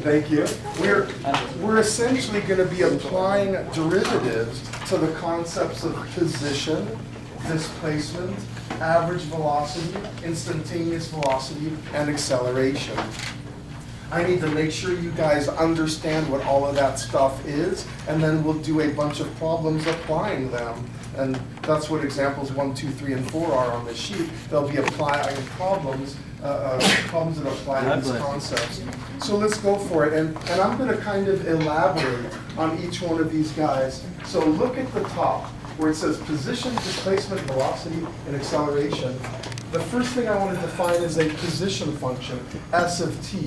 Thank you. We're essentially going to be applying derivatives to the concepts of position, displacement, average velocity, instantaneous velocity, and acceleration. I need to make sure you guys understand what all of that stuff is, and then we'll do a bunch of problems applying them. And that's what examples 1, 2, 3, and 4 are on this sheet. They'll be applying problems that apply to these concepts. So let's go for it. And I'm going to kind of elaborate on each one of these guys. So look at the top where it says position, displacement, velocity, and acceleration. The first thing I want to define is a position function, S of t,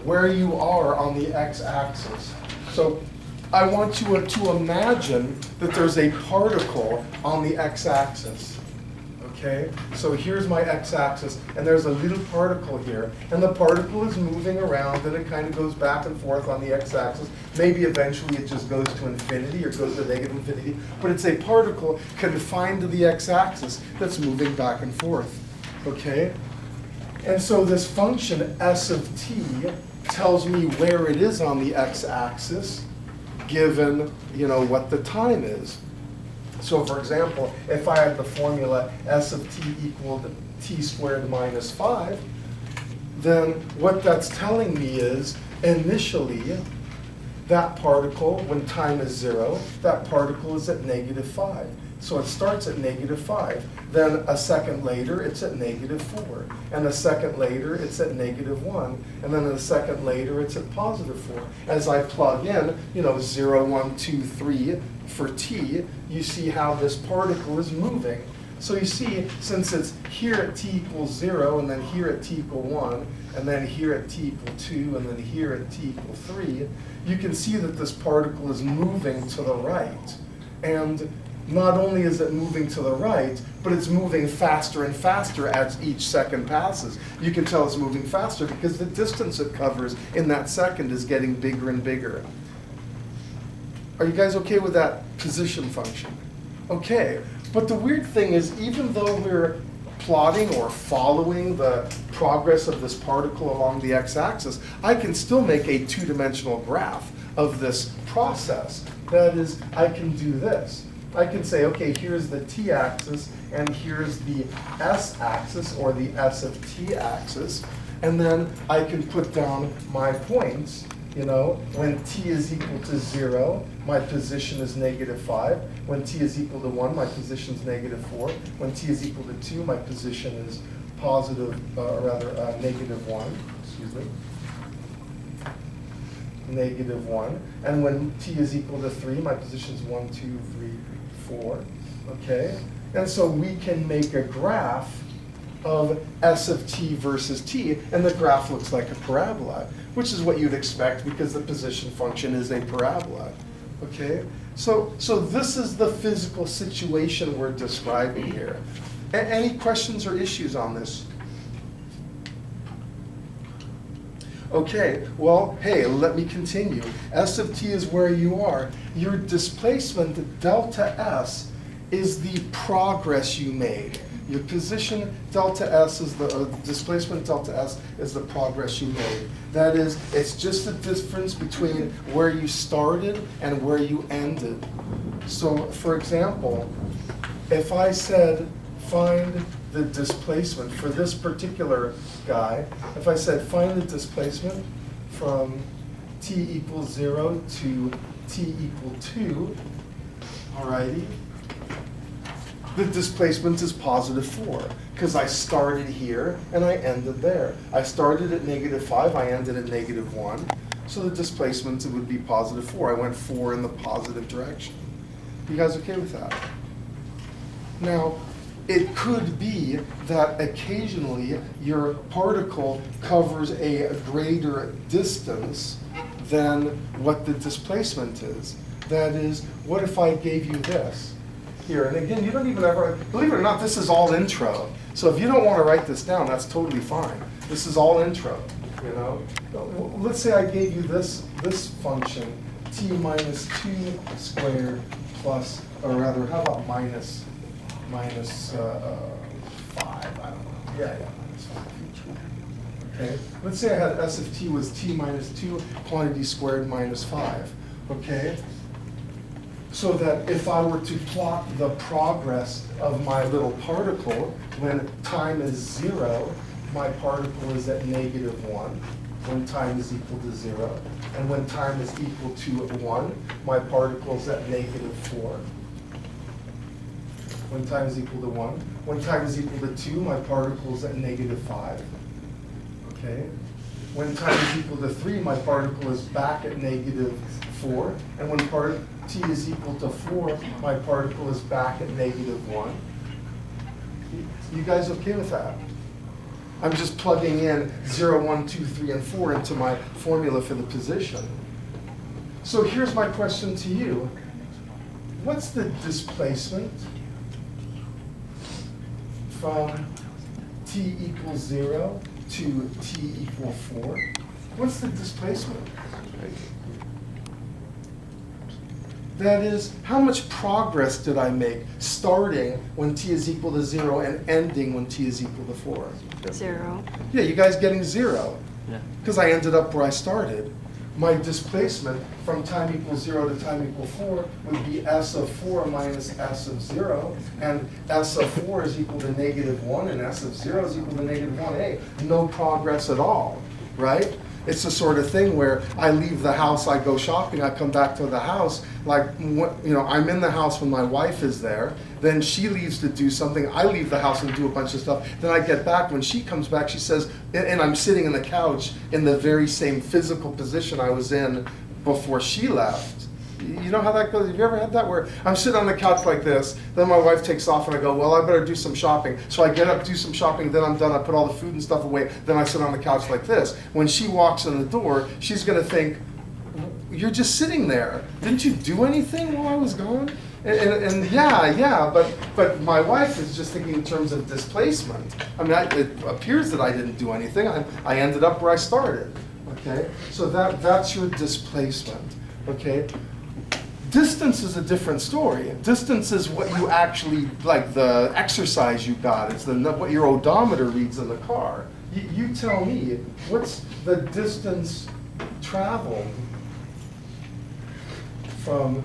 where you are on the x-axis. So I want you to imagine that there's a particle on the x-axis. Okay, so here's my x-axis, and there's a little particle here, and the particle is moving around, and it kind of goes back and forth on the x-axis. Maybe eventually it just goes to infinity or goes to negative infinity, but it's a particle confined to the x-axis that's moving back and forth. Okay, and so this function S of t tells me where it is on the x-axis, given what the time is. So for example, if I had the formula S of t equaled t squared minus 5, then what that's telling me is initially that particle, when time is 0, that particle is at negative 5. So it starts at negative 5. Then a second later, it's at negative 4. And a second later, it's at negative 1. And then a second later, it's at positive 4. As I plug in, 0, 1, 2, 3 for t, you see how this particle is moving. So you see, since it's here at t equals 0, and then here at t equal 1, and then here at t equal 2, and then here at t equal 3, you can see that this particle is moving to the right. And not only is it moving to the right, but it's moving faster and faster as each second passes. You can tell it's moving faster because the distance it covers in that second is getting bigger and bigger. Are you guys okay with that position function? Okay, but the weird thing is, even though we're plotting or following the progress of this particle along the x-axis, I can still make a two-dimensional graph of this process. That is, I can do this. I can say, okay, here's the t-axis, and here's the s-axis, or the s of t-axis, and then I can put down my points. When t is equal to 0, my position is negative 5. When t is equal to 1, my position is negative 4. When t is equal to 2, my position is negative 1. Excuse me. Negative 1. And when t is equal to 3, my position is 1, 2, 3, 4. Okay? And so we can make a graph of S of t versus t, and the graph looks like a parabola, which is what you'd expect because the position function is a parabola. Okay? So this is the physical situation we're describing here. Any questions or issues on this? Okay, well, hey, let me continue. S of t is where you are. Your displacement, delta s, is the progress you made. Your position, delta s, is the displacement, delta s, is the progress you made. That is, it's just the difference between where you started and where you ended. So, for example, if I said find the displacement for this particular guy, if I said find the displacement from t equals 0 to t equal 2, alrighty, the displacement is positive 4, because I started here and I ended there. I started at negative 5, I ended at negative 1, so the displacement would be positive 4. I went 4 in the positive direction. You guys okay with that? Now, it could be that occasionally your particle covers a greater distance than what the displacement is. That is, what if I gave you this here? And again, you don't even ever, believe it or not, this is all intro. So if you don't want to write this down, that's totally fine. This is all intro, Let's say I gave you this function, t minus 2 squared plus, or rather, how about minus 5, I don't know. Yeah, minus 5. Okay, let's say I had S of t was t minus 2, quantity squared minus 5, okay? So that if I were to plot the progress of my little particle, when time is 0, my particle is at -1, when time is equal to 0. And when time is equal to 1, my particle is at -4. When time is equal to 1. When time is equal to 2, my particle is at -5. Okay? When time is equal to 3, my particle is back at -4. And when t is equal to 4, my particle is back at -1. You guys okay with that? I'm just plugging in 0, 1, 2, 3, and 4 into my formula for the position. So here's my question to you. What's the displacement from t equals 0 to t equals 4? What's the displacement? That is, how much progress did I make starting when t is equal to 0 and ending when t is equal to 4? 0. Yeah, you guys getting 0. Yeah. Because I ended up where I started. My displacement from time equals 0 to time equals 4 would be s of 4 minus s of 0. And s of 4 is equal to -1, and s of 0 is equal to -1a. No progress at all, right? It's the sort of thing where I leave the house, I go shopping, I come back to the house, like, I'm in the house when my wife is there, then she leaves to do something, I leave the house and do a bunch of stuff, then I get back, when she comes back, she says, and I'm sitting on the couch in the very same physical position I was in before she left. You know how that goes? Have you ever had that where I'm sitting on the couch like this, then my wife takes off and I go, well, I better do some shopping. So I get up, do some shopping, then I'm done, I put all the food and stuff away, then I sit on the couch like this. When she walks in the door, she's gonna think, you're just sitting there. Didn't you do anything while I was gone? And yeah, but my wife is just thinking in terms of displacement. I mean, it appears that I didn't do anything. I ended up where I started, okay? So that's your displacement, okay? Distance is a different story. Distance is what you actually, like the exercise you got. It's what your odometer reads in the car. You tell me, what's the distance traveled from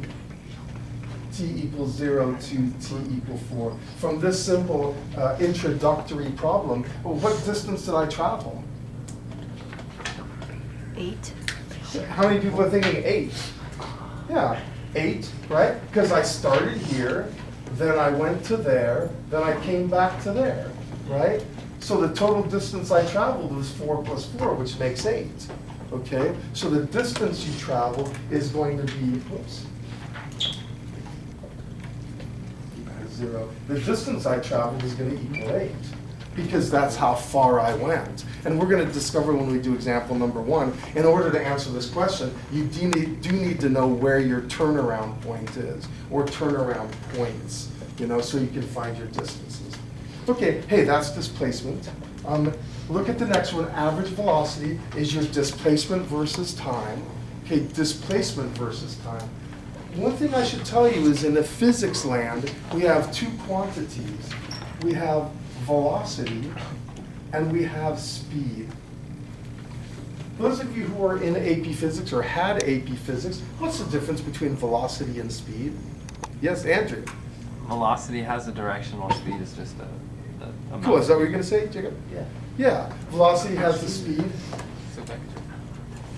t equals 0 to t equals 4? From this simple introductory problem, what distance did I travel? 8. How many people are thinking 8? Yeah. 8, right? Because I started here, then I went to there, then I came back to there, right? So the total distance I traveled was 4 plus 4, which makes 8, okay? So the distance you travel is going to be, whoops, 0. The distance I traveled is going to equal 8, because that's how far I went. And we're going to discover when we do example number 1, in order to answer this question, you do need to know where your turnaround point is, or turnaround points, so you can find your distances. Okay, hey, that's displacement. Look at the next one. Average velocity is your displacement versus time. Okay, displacement versus time. One thing I should tell you is in the physics land, we have two quantities. We have velocity and we have speed. Those of you who are in AP Physics or had AP Physics, what's the difference between velocity and speed? Yes, Andrew? Velocity has a direction, while speed is just a amount. Cool, is that what you're going to say, Jacob? Yeah. Yeah, velocity has the speed, It's a vector.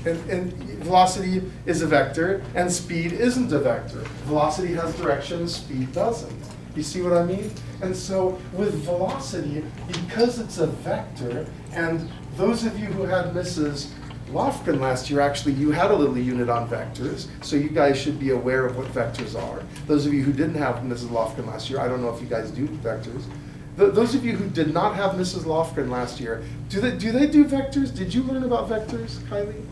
and velocity is a vector, and speed isn't a vector. Velocity has direction, speed doesn't. You see what I mean? And so with velocity, because it's a vector, and those of you who had Mrs. Lofgren last year, actually, you had a little unit on vectors, so you guys should be aware of what vectors are. Those of you who didn't have Mrs. Lofgren last year, I don't know if you guys do vectors. Those of you who did not have Mrs. Lofgren last year, do they do vectors? Did you learn about vectors, Kylie?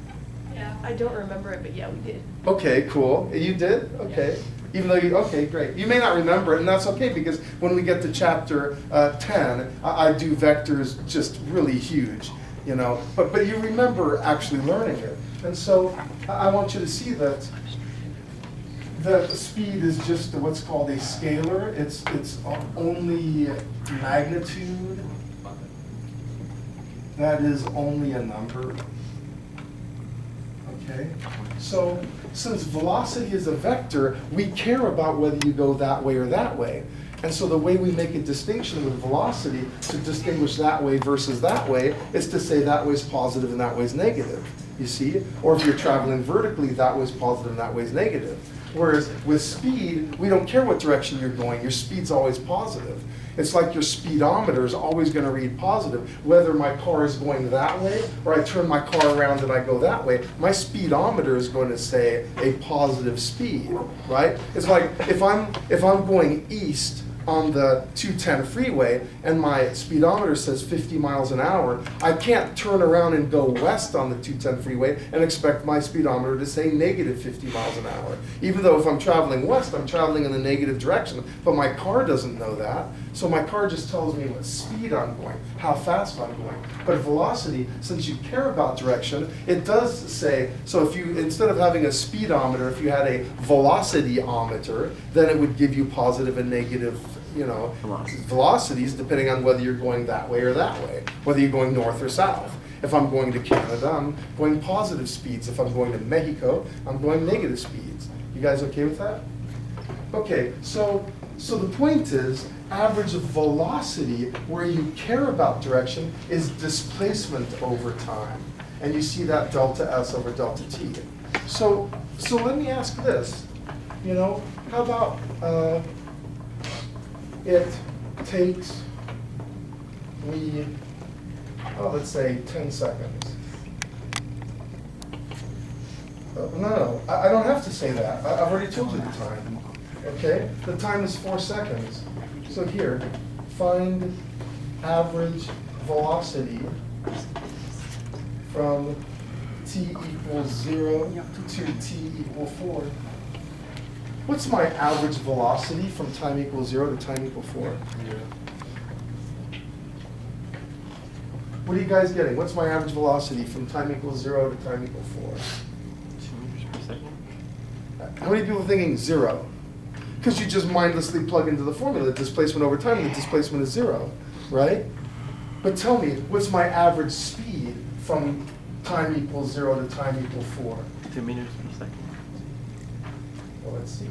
Yeah, I don't remember it, but yeah, we did. Okay, cool. You did? Okay. Even though okay, great. You may not remember it, and that's okay, because when we get to chapter 10, I do vectors just really huge, But you remember actually learning it. And so I want you to see that speed is just what's called a scalar. It's only magnitude that is only a number. Okay? So since velocity is a vector, we care about whether you go that way or that way. And so the way we make a distinction with velocity to distinguish that way versus that way is to say that way is positive and that way is negative. You see? Or if you're traveling vertically, that way is positive and that way is negative. Whereas with speed, we don't care what direction you're going. Your speed's always positive. It's like your speedometer is always going to read positive. Whether my car is going that way or I turn my car around and I go that way, my speedometer is going to say a positive speed, right? It's like if I'm going east on the 210 freeway and my speedometer says 50 miles an hour, I can't turn around and go west on the 210 freeway and expect my speedometer to say negative 50 miles an hour. Even though if I'm traveling west, I'm traveling in the negative direction, but my car doesn't know that. So my car just tells me what speed I'm going, how fast I'm going. But velocity, since you care about direction, it does say, so if you, instead of having a speedometer, if you had a velocityometer, then it would give you positive and negative, you know, velocities depending on whether you're going that way or that way, whether you're going north or south. If I'm going to Canada, I'm going positive speeds. If I'm going to Mexico, I'm going negative speeds. You guys okay with that? Okay, so the point is, average velocity, where you care about direction, is displacement over time. And you see that delta S over delta T. So let me ask this, you know, how about it takes me, let's say 10 seconds. No, I don't have to say that. I've already told you the time. Okay? The time is 4 seconds. So here, find average velocity from t equals 0 to t equal 4. What's my average velocity from time equals 0 to time equal 4? What are you guys getting? What's my average velocity from time equals 0 to time equal 4? 2 meters per second. How many people are thinking 0? Because you just mindlessly plug into the formula, displacement over time, and the displacement is 0, right? But tell me, what's my average speed from time equals 0 to time equal 4? 2 meters per second. Well, let's see.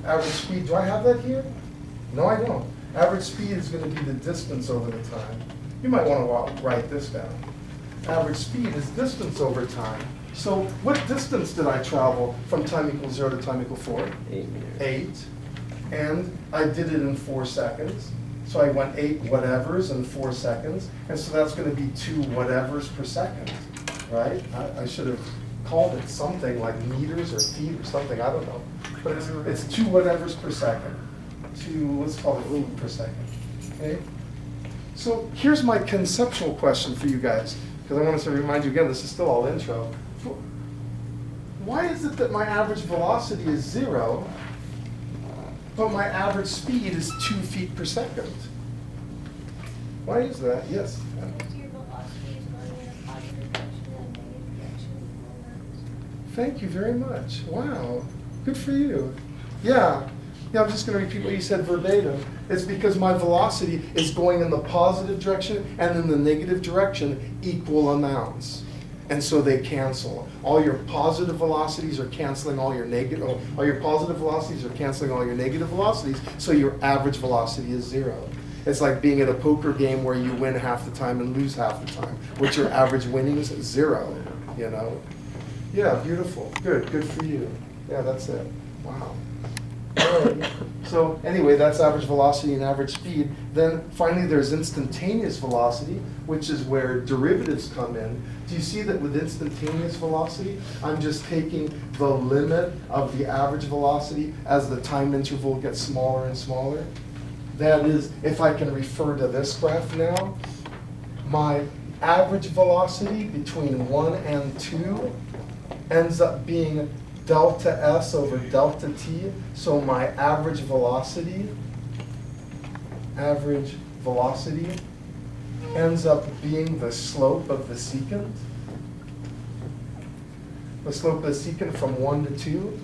Average speed, do I have that here? No, I don't. Average speed is going to be the distance over the time. You might want to write this down. Average speed is distance over time. So what distance did I travel from time equals 0 to time equal 4? 8 meters. 8. And I did it in 4 seconds. So I went 8 whatevers in 4 seconds. And so that's going to be 2 whatevers per second, right? I should have called it something like meters or feet or something, I don't know. But it's 2 whatevers per second. 2, let's call it feet per second, okay? So here's my conceptual question for you guys, because I want to remind you again, this is still all intro. Why is it that my average velocity is 0, but my average speed is 2 feet per second? Why is that? Yes? Because your velocity is going in a positive direction and a negative direction. Thank you very much. Wow, good for you. Yeah, I'm just going to repeat what you said verbatim. It's because my velocity is going in the positive direction and in the negative direction equal amounts. And so they cancel. All your positive velocities are canceling all your negative, all your positive velocities are canceling all your negative velocities, so your average velocity is 0. It's like being at a poker game where you win half the time and lose half the time. What's your average winnings? 0, you know? Yeah, beautiful. Good for you. Yeah, that's it. Wow. All right. So anyway, that's average velocity and average speed. Then finally there's instantaneous velocity, which is where derivatives come in. Do you see that with instantaneous velocity, I'm just taking the limit of the average velocity as the time interval gets smaller and smaller? That is, if I can refer to this graph now, my average velocity between 1 and 2 ends up being delta S over delta T. So my average velocity ends up being the slope of the secant. The slope of the secant from 1 to 2.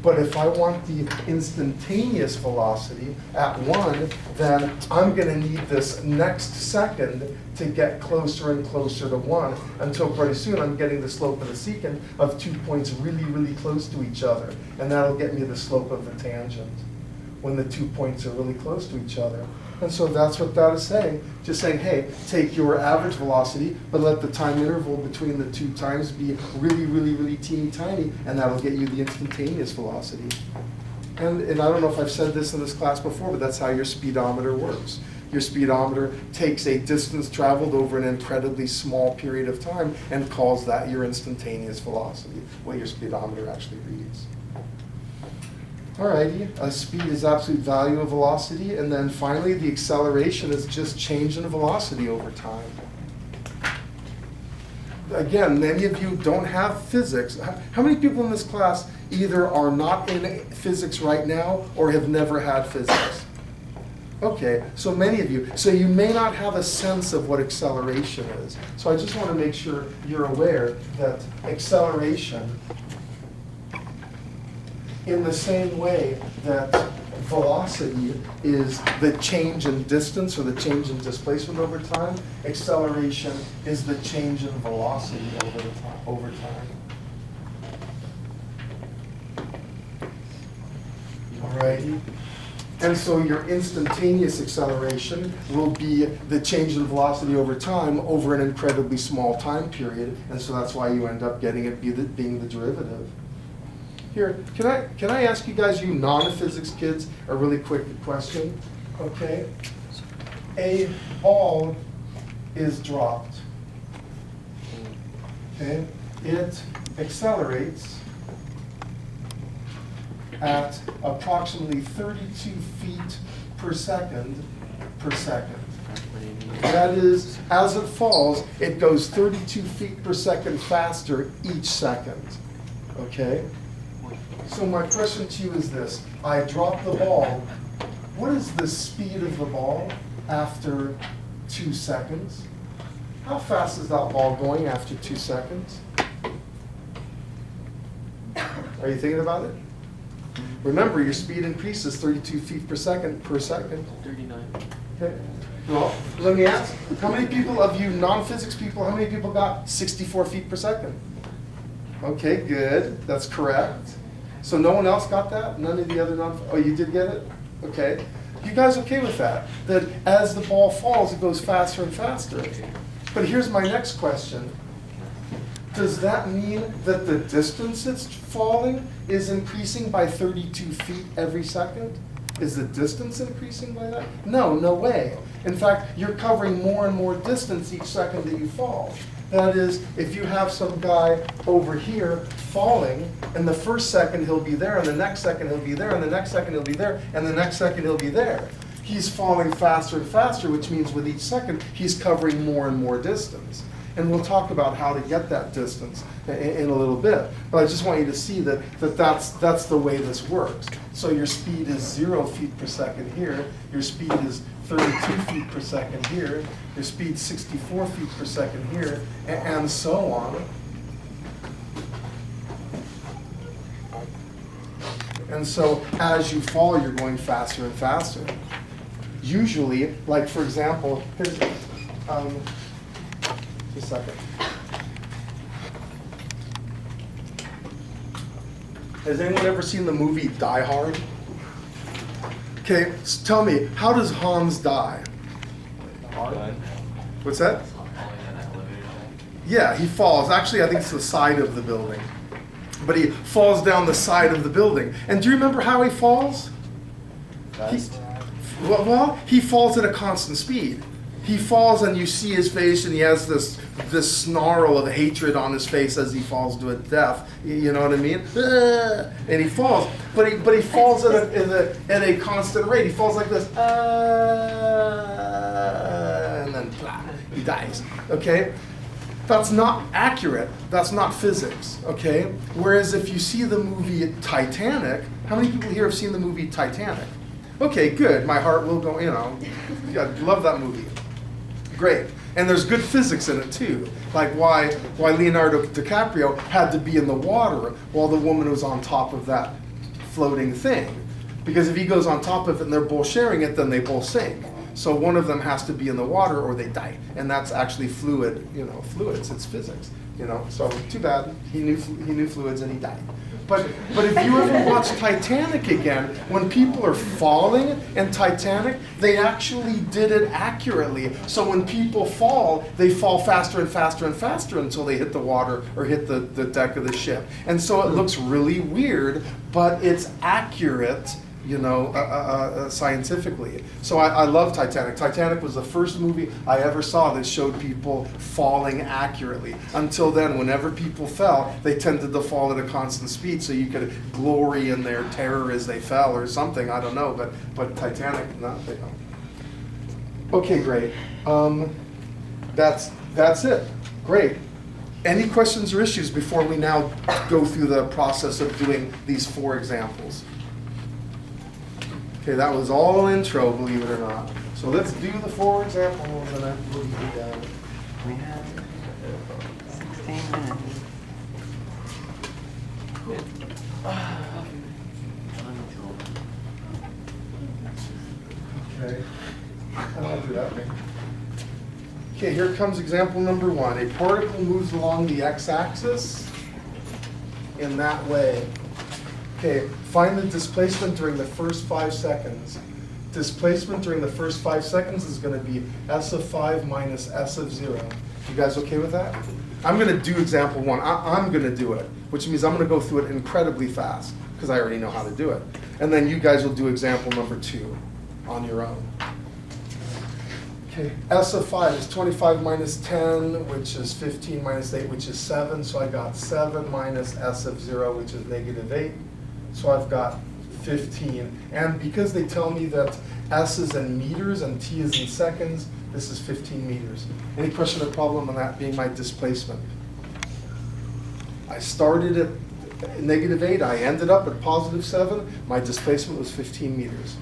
But if I want the instantaneous velocity at 1, then I'm going to need this next second to get closer and closer to 1 until pretty soon I'm getting the slope of the secant of 2 points really, really close to each other. And that'll get me the slope of the tangent when the 2 points are really close to each other. And so that's what that is saying. Just saying, hey, take your average velocity, but let the time interval between the two times be really, really, really teeny tiny, and that'll get you the instantaneous velocity. And I don't know if I've said this in this class before, but that's how your speedometer works. Your speedometer takes a distance traveled over an incredibly small period of time and calls that your instantaneous velocity, what your speedometer actually reads. Alrighty, speed is absolute value of velocity, and then finally the acceleration is just change in velocity over time. Again, many of you don't have physics. How many people in this class either are not in physics right now or have never had physics? Okay, so many of you. So you may not have a sense of what acceleration is. So I just want to make sure you're aware that acceleration, in the same way that velocity is the change in distance or the change in displacement over time, acceleration is the change in velocity over time. Alrighty. And so your instantaneous acceleration will be the change in velocity over time over an incredibly small time period, and so that's why you end up getting it being the derivative. Here, can I ask you guys, you non-physics kids, a really quick question? Okay. A ball is dropped. Okay. It accelerates at approximately 32 feet per second. That is, as it falls, it goes 32 feet per second faster each second. Okay? So my question to you is this. I drop the ball. What is the speed of the ball after 2 seconds? How fast is that ball going after 2 seconds? Are you thinking about it? Remember, your speed increases 32 feet per second. 39. Okay. Well, let me ask, how many people of you non-physics people, how many people got 64 feet per second? Okay, good. That's correct. So no one else got that? None of the other oh, you did get it? Okay. You guys okay with that? That as the ball falls, it goes faster and faster. But here's my next question. Does that mean that the distance it's falling is increasing by 32 feet every second? Is the distance increasing by that? No, no way. In fact, you're covering more and more distance each second that you fall. That is, if you have some guy over here falling, and the first second he'll be there, and the next second he'll be there, and the next second he'll be there, and the next second he'll be there. He's falling faster and faster, which means with each second, he's covering more and more distance. And we'll talk about how to get that distance in a little bit. But I just want you to see that's the way this works. So your speed is 0 feet per second here. Your speed is 32 feet per second here. Your speed 64 feet per second here, and so on. And so as you fall, you're going faster and faster. Usually, like for example, here's, just a second. Has anyone ever seen the movie Die Hard? Okay, so tell me, how does Hans die? What's that? Yeah, he falls. Actually, I think it's the side of the building. But he falls down the side of the building. And do you remember how he falls? He falls at a constant speed. He falls and you see his face and he has this snarl of hatred on his face as he falls to a death. You know what I mean? And he falls, but he falls at a constant rate. He falls like this, and then he dies. Okay? That's not accurate. That's not physics. Okay? Whereas if you see the movie Titanic, how many people here have seen the movie Titanic? Okay, good. My heart will go, I love that movie. Great. And there's good physics in it too. Like why Leonardo DiCaprio had to be in the water while the woman was on top of that floating thing. Because if he goes on top of it and they're both sharing it, then they both sink. So one of them has to be in the water or they die. And that's actually fluid, fluids, it's physics, So too bad, he knew fluids and he died. But if you ever watch Titanic again, when people are falling in Titanic, they actually did it accurately. So when people fall, they fall faster and faster and faster until they hit the water or hit the deck of the ship. And so it looks really weird, but it's accurate, scientifically. So I love Titanic. Titanic was the first movie I ever saw that showed people falling accurately. Until then, whenever people fell, they tended to fall at a constant speed, so you could glory in their terror as they fell or something, I don't know, but Titanic, Okay, great. That's it. Great. Any questions or issues before we now go through the process of doing these 4 examples? Okay, that was all intro, believe it or not. So let's do the 4 examples and then we'll be done. We have 16 minutes. Okay, I'll do that way. Okay, here comes example number 1. A particle moves along the x-axis in that way. Okay, find the displacement during the first 5 seconds. Displacement during the first 5 seconds is going to be s of 5 minus s of 0. You guys okay with that? I'm going to do example 1. I'm going to do it, which means I'm going to go through it incredibly fast because I already know how to do it. And then you guys will do example number 2 on your own. Okay, s of 5 is 25 minus 10, which is 15 minus 8, which is 7. So I got 7 minus s of 0, which is negative 8. So I've got 15. And because they tell me that s is in meters and t is in seconds, this is 15 meters. Any question or problem on that being my displacement? I started at negative 8. I ended up at positive 7. My displacement was 15 meters.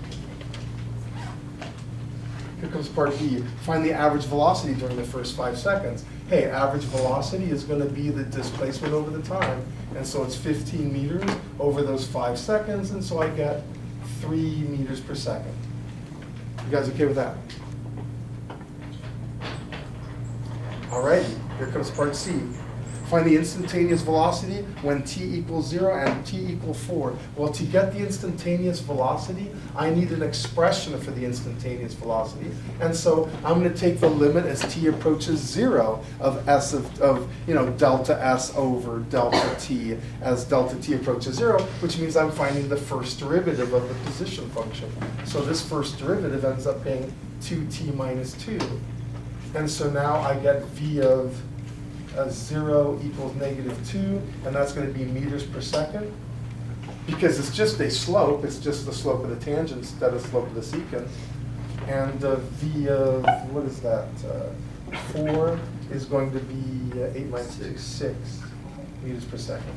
Here comes part B. Find the average velocity during the first 5 seconds. Hey, average velocity is going to be the displacement over the time. And so it's 15 meters over those 5 seconds, and so I get 3 meters per second. You guys okay with that? All right, here comes part C. Find the instantaneous velocity when t equals 0 and t equals 4. Well, to get the instantaneous velocity, I need an expression for the instantaneous velocity. And so I'm going to take the limit as t approaches 0 of s of delta s over delta t as delta t approaches 0, which means I'm finding the first derivative of the position function. So this first derivative ends up being 2t minus 2. And so now I get v of 0 equals negative 2, and that's going to be meters per second. Because it's just a slope, it's just the slope of the tangent instead of the slope of the secant. And v of, what is that, 4 is going to be 8 minus 6 meters per second.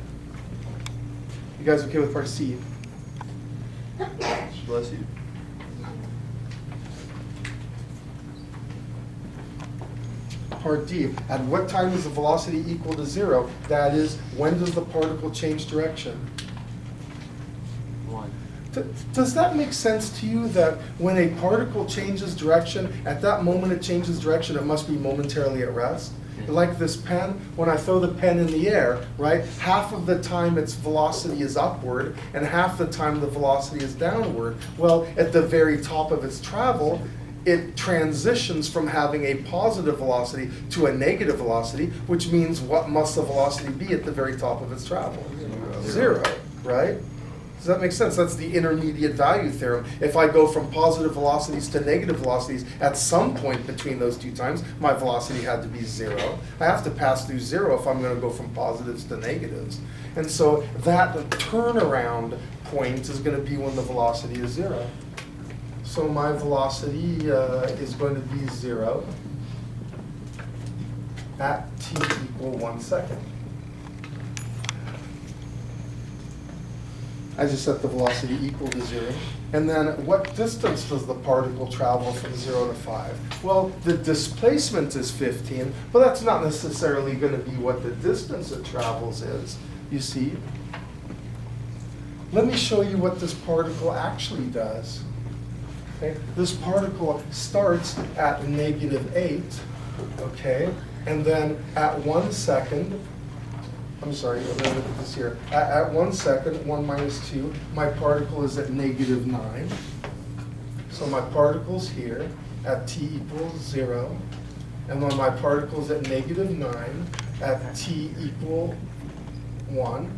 You guys okay with part C? Bless you. Part D, at what time is the velocity equal to 0? That is, when does the particle change direction? 1. Does that make sense to you that when a particle changes direction, at that moment it changes direction, it must be momentarily at rest? Yeah. Like this pen, when I throw the pen in the air, right, half of the time its velocity is upward and half the time the velocity is downward. Well, at the very top of its travel, it transitions from having a positive velocity to a negative velocity, which means what must the velocity be at the very top of its travel? 0, right? Does that make sense? That's the intermediate value theorem. If I go from positive velocities to negative velocities, at some point between those 2 times, my velocity had to be 0. I have to pass through 0 if I'm going to go from positives to negatives. And so that turnaround point is going to be when the velocity is 0. So my velocity is going to be 0 at t equal 1 second. I just set the velocity equal to 0. And then what distance does the particle travel from 0 to 5? Well, the displacement is 15, but that's not necessarily going to be what the distance it travels is, you see. let me show you what this particle actually does. Okay? This particle starts at -8, okay? And then at 1 second, I'm sorry, let me look at this here. At 1 second, 1 minus 2, my particle is at -9. So my particle's here at t equals 0. And then my particle's at -9 at t equal 1.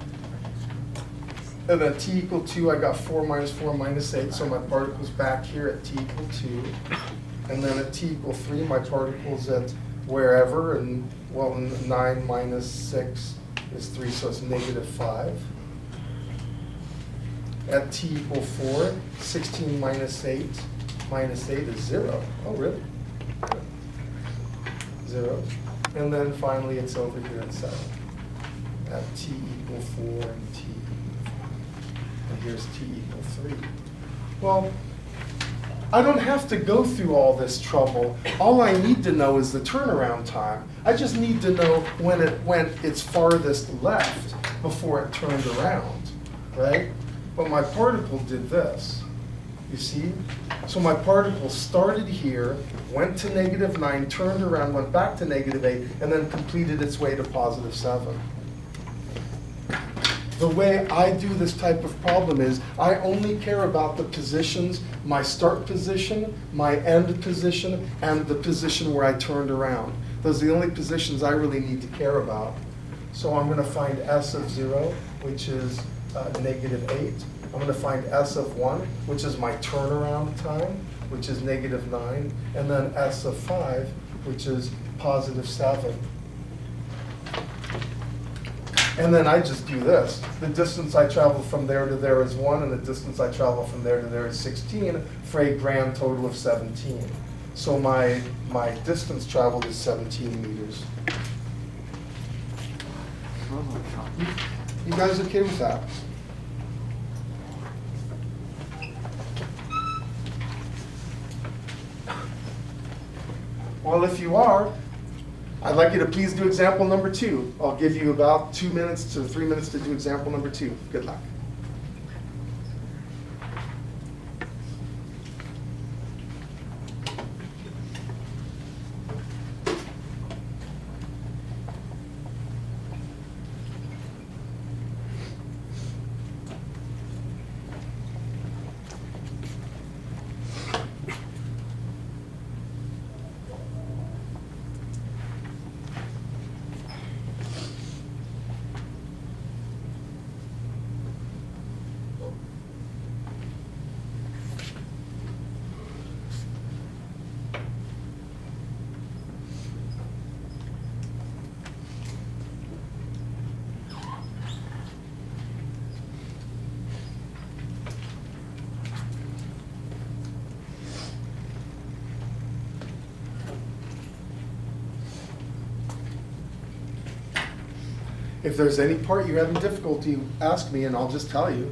And at t equal 2, I got 4 minus 8, so my particle's back here at t equal 2. And then at t equal 3, my particle's at wherever, and well, 9 minus 6 is 3, so it's -5. At t equal 4, 16 minus 8 is 0. Oh, really? 0. And then finally, it's over here at 7. At t equal 4 and t equal 5. And here's t equal 3. Well, I don't have to go through all this trouble. All I need to know is the turnaround time. I just need to know when it went its farthest left before it turned around, right? But my particle did this, you see? So my particle started here, went to -9, turned around, went back to -8, and then completed its way to +7. The way I do this type of problem is I only care about the positions, my start position, my end position, and the position where I turned around. Those are the only positions I really need to care about. So I'm going to find S of 0, which is -8. I'm going to find S of 1, which is my turnaround time, which is -9, and then S of 5, which is +7. And then I just do this. The distance I travel from there to there is 1, and the distance I travel from there to there is 16, for a grand total of 17. So my distance traveled is 17 meters. You guys okay with that? Well, if you are, I'd like you to please do example number 2. I'll give you about 2 minutes to 3 minutes to do example number 2. Good luck. If there's any part you're having difficulty, ask me and I'll just tell you.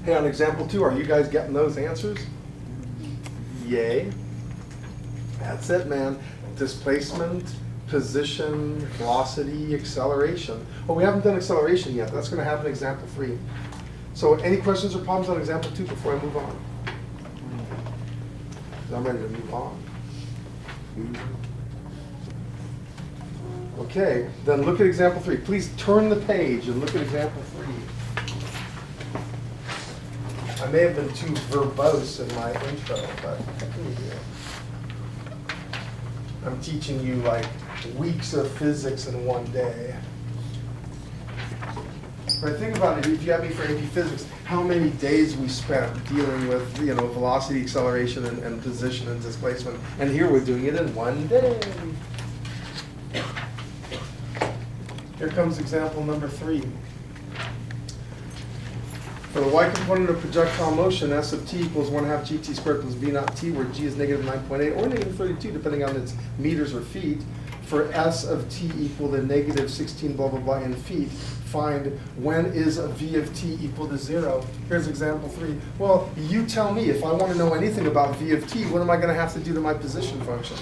Hey, on example 2, are you guys getting those answers? Yay. That's it, man. Displacement, position, velocity, acceleration. Oh, we haven't done acceleration yet. That's going to happen in example 3. So any questions or problems on example 2 before I move on? 'Cause I'm ready to move on. Okay, then look at example 3. Please turn the page and look at example 3. I may have been too verbose in my intro, but I'm teaching you like weeks of physics in one day. But think about it, if you had me for AP Physics, how many days we spent dealing with, velocity, acceleration, and position and displacement. And here we're doing it in one day. Here comes example number 3. For the y component of projectile motion, S of t equals 1/2 gt squared plus v naught t, where g is negative 9.8 or negative 32, depending on its meters or feet. For S of t equal to negative 16 blah blah blah in feet, find when is a v of t equal to 0. Here's example 3. Well, you tell me, if I want to know anything about v of t, what am I going to have to do to my position function?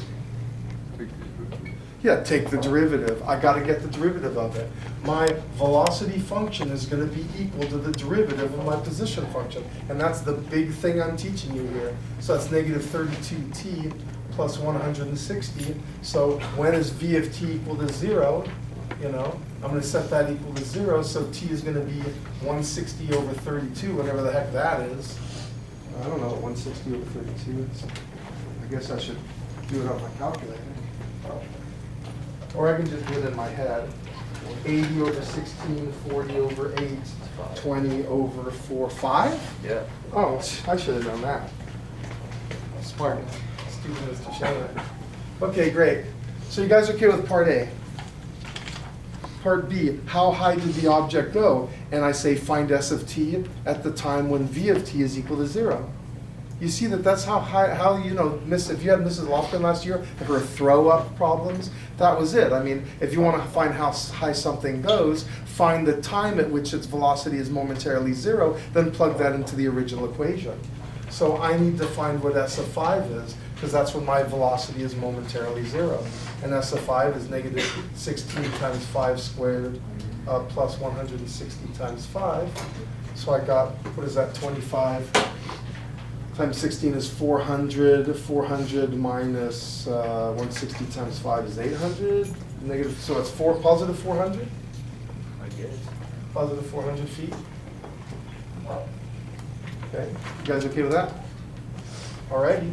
Yeah, take the derivative. I got to get the derivative of it. My velocity function is going to be equal to the derivative of my position function. And that's the big thing I'm teaching you here. So that's negative 32t plus 160. So when is v of t equal to 0? I'm going to set that equal to 0. So t is going to be 160 over 32, whatever the heck that is. I don't know what 160 over 32 is. I guess I should do it on my calculator. Or I can just do it in my head. 80 over 16, 40 over 8, 20 over 4, 5? Yeah. Oh, I should have done that. Smart. Stupid as to show it. Okay, great. So you guys okay with part A? Part B, how high did the object go? And I say find S of t at the time when v of t is equal to 0. You see that's how high, if you had Mrs. Lofgren last year, her throw-up problems, that was it. I mean, if you want to find how high something goes, find the time at which its velocity is momentarily 0, then plug that into the original equation. So I need to find what S of 5 is, because that's when my velocity is momentarily 0. And S of 5 is negative 16 times 5 squared plus 160 times 5. So I got, what is that, 25 times 16 is 400. 400 minus 160 times 5 is 800. Negative, so it's positive 400? I guess. Positive 400 feet. Okay, you guys okay with that? Alrighty.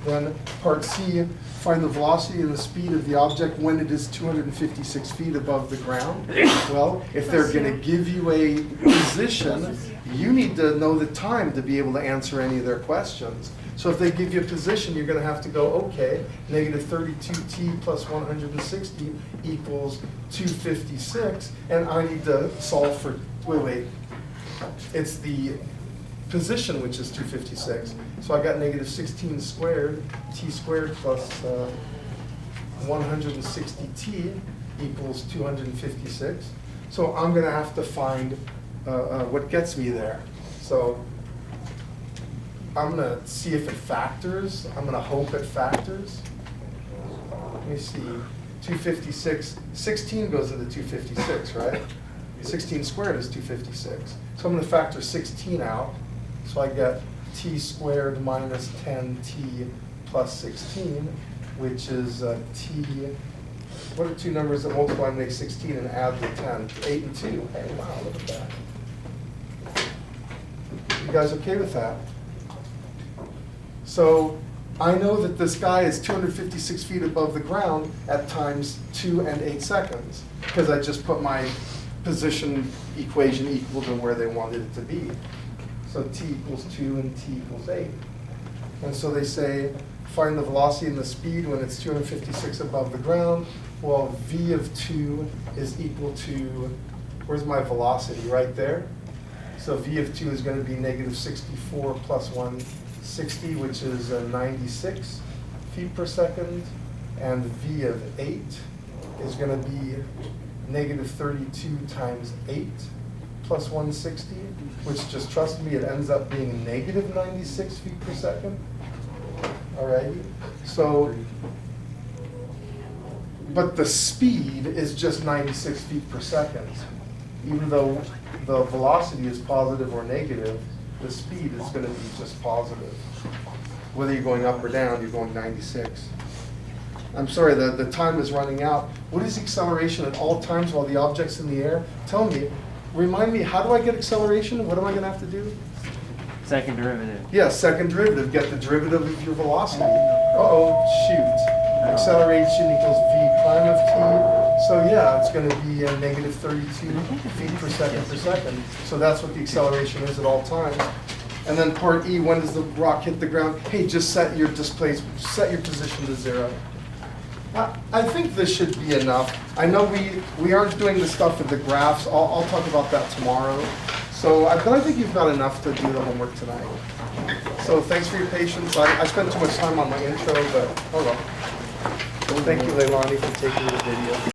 Then part C, find the velocity and the speed of the object when it is 256 feet above the ground. Well, if they're going to give you a position, you need to know the time to be able to answer any of their questions. So if they give you a position, you're going to have to go, okay, negative 32t plus 160 equals 256, and I need to solve for, wait, it's the position which is 256. So I got negative 16 squared, t squared plus 160t equals 256. So I'm going to have to find what gets me there. So I'm going to see if it factors. I'm going to hope it factors. Let me see. 256, 16 goes into 256, right? 16 squared is 256. So I'm going to factor 16 out. So I get t squared minus 10t plus 16, which is t. What are two numbers that multiply and make 16 and add the 10? 8 and 2. Hey, wow, look at that. You guys okay with that? So I know that this guy is 256 feet above the ground at times 2 and 8 seconds, because I just put my position equation equal to where they wanted it to be. So t equals 2 and t equals 8. And so they say, find the velocity and the speed when it's 256 above the ground. Well, v of 2 is equal to, where's my velocity? Right there. So v of 2 is going to be negative 64 plus 160, which is 96 feet per second. And v of 8 is going to be negative 32 times 8, plus 160, which just trust me, it ends up being negative 96 feet per second. Alrighty, so, but the speed is just 96 feet per second. Even though the velocity is positive or negative, the speed is going to be just positive. Whether you're going up or down, you're going 96. I'm sorry, the time is running out. What is acceleration at all times while the object's in the air? Tell me, remind me, how do I get acceleration? What am I going to have to do? Second derivative. Yeah, second derivative, get the derivative of your velocity. Uh-oh, shoot. Acceleration equals v prime of t. So yeah, it's going to be negative 32 feet per second. So that's what the acceleration is at all times. And then part E, when does the rock hit the ground? Hey, just set your displacement, set your position to 0. I think this should be enough. I know we aren't doing the stuff with the graphs. I'll talk about that tomorrow. So, but I think you've got enough to do the homework tonight. So thanks for your patience. I spent too much time on my intro, but oh well. Thank you, Leilani, for taking the video.